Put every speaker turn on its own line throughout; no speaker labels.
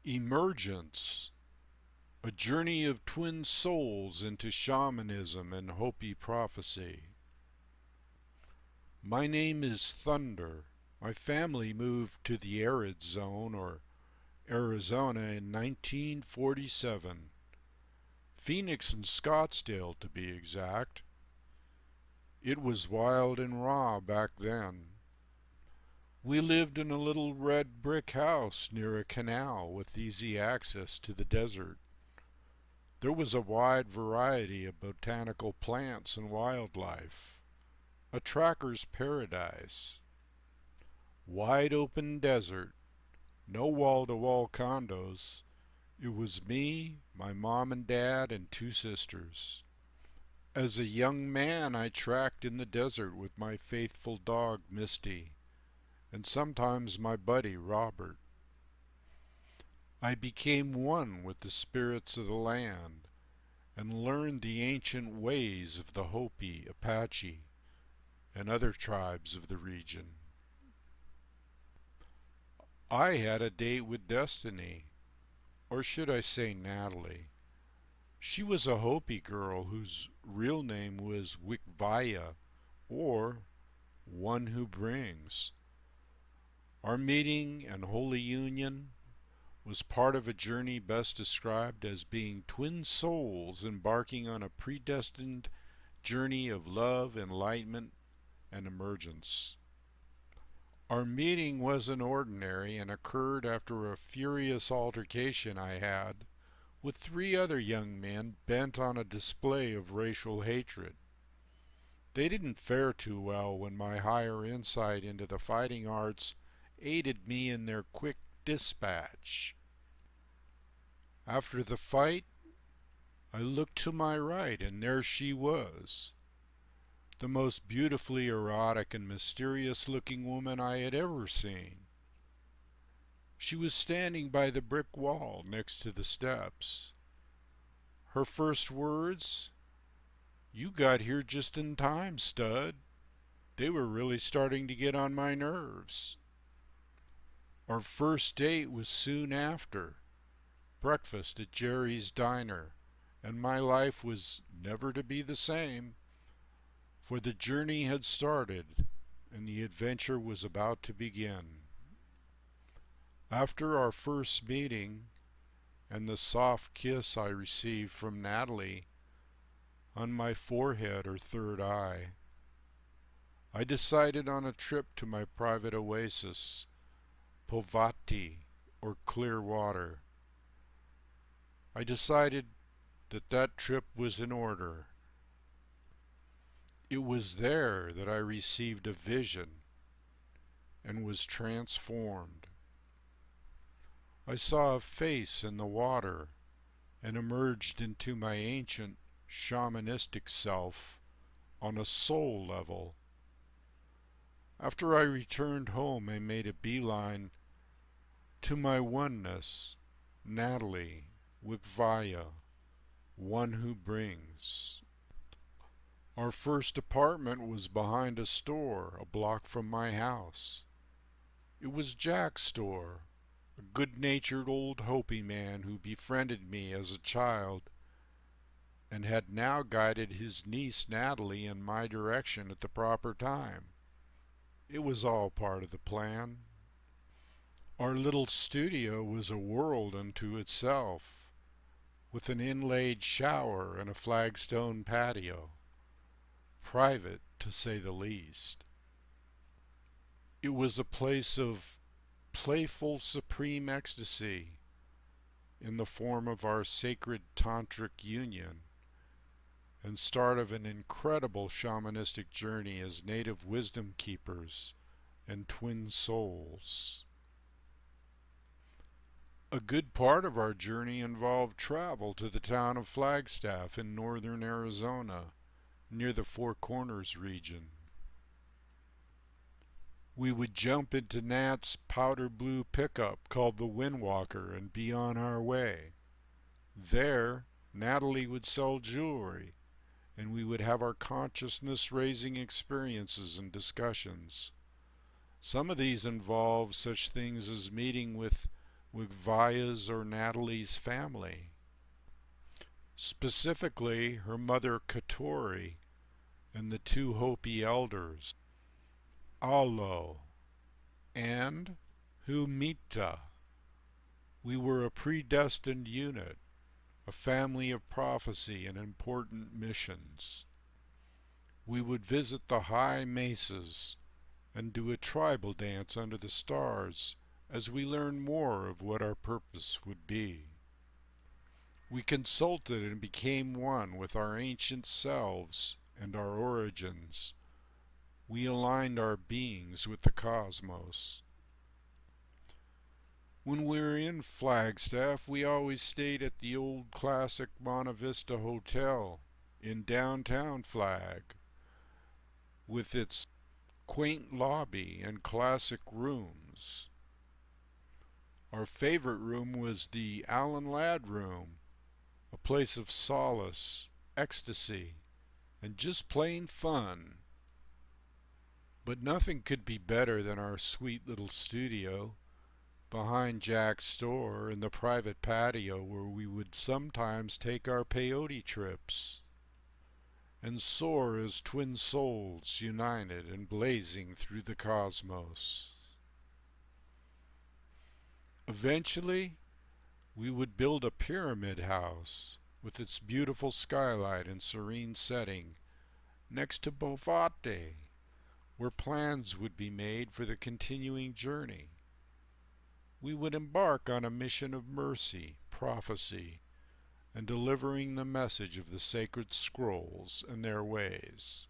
Emergence, a journey of twin souls into shamanism and Hopi prophecy. My name is Thunder. My family moved to the arid zone, or Arizona, in 1947. Phoenix and Scottsdale, to be exact. It was wild and raw back then. We lived in a little red brick house near a canal with easy access to the desert. There was a wide variety of botanical plants and wildlife. A tracker's paradise. Wide open desert. No wall-to-wall condos. It was me, my mom and dad, and two sisters. As a young man, I tracked in the desert with my faithful dog, Misty, and sometimes my buddy, Robert. I became one with the spirits of the land and learned the ancient ways of the Hopi, Apache, and other tribes of the region. I had a date with Destiny, or should I say Natalie. She was a Hopi girl whose real name was Wikvaya, or One Who Brings. Our meeting and holy union was part of a journey best described as being twin souls embarking on a predestined journey of love, enlightenment, and emergence. Our meeting wasn't ordinary and occurred after a furious altercation I had with three other young men bent on a display of racial hatred. They didn't fare too well when my higher insight into the fighting arts aided me in their quick dispatch. After the fight, I looked to my right, and there she was, the most beautifully erotic and mysterious-looking woman I had ever seen. She was standing by the brick wall next to the steps. Her first words, "You got here just in time, stud." They were really starting to get on my nerves. Our first date was soon after. Breakfast at Jerry's Diner, and my life was never to be the same, for the journey had started and the adventure was about to begin. After our first meeting and the soft kiss I received from Natalie on my forehead or third eye, I decided on a trip to my private oasis, Povati, or Clear Water. I decided that trip was in order. It was there that I received a vision and was transformed. I saw a face in the water and emerged into my ancient shamanistic self on a soul level. After I returned home, I made a beeline to my oneness, Natalie, Wikvaya, One Who Brings. Our first apartment was behind a store a block from my house. It was Jack's store, a good-natured old Hopi man who befriended me as a child and had now guided his niece Natalie in my direction at the proper time. It was all part of the plan. Our little studio was a world unto itself, with an inlaid shower and a flagstone patio. Private, to say the least. It was a place of playful supreme ecstasy in the form of our sacred tantric union, and start of an incredible shamanistic journey as native wisdom keepers and twin souls. A good part of our journey involved travel to the town of Flagstaff in northern Arizona, near the Four Corners region. We would jump into Nat's powder blue pickup called the Windwalker and be on our way. There, Natalie would sell jewelry, and we would have our consciousness-raising experiences and discussions. Some of these involved such things as meeting with with Vaya's or Natalie's family. Specifically, her mother Katori and the two Hopi elders, Alo and Humita. We were a predestined unit, a family of prophecy and important missions. We would visit the high mesas and do a tribal dance under the stars as we learned more of what our purpose would be. We consulted and became one with our ancient selves and our origins. We aligned our beings with the cosmos. When we were in Flagstaff, we always stayed at the old classic Monte Vista Hotel in downtown Flag, with its quaint lobby and classic rooms. Our favorite room was the Alan Ladd Room, a place of solace, ecstasy, and just plain fun. But nothing could be better than our sweet little studio behind Jack's store and the private patio where we would sometimes take our peyote trips and soar as twin souls united and blazing through the cosmos. Eventually, we would build a pyramid house with its beautiful skylight and serene setting next to Bovate, where plans would be made for the continuing journey. We would embark on a mission of mercy, prophecy, and delivering the message of the sacred scrolls and their ways.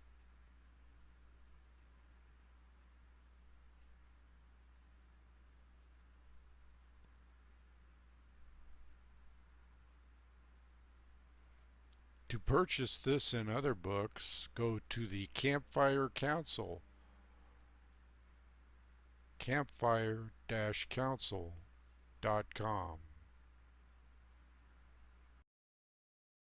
To purchase this and other books, go to the CAMPFIRE Council, campfire-council.com.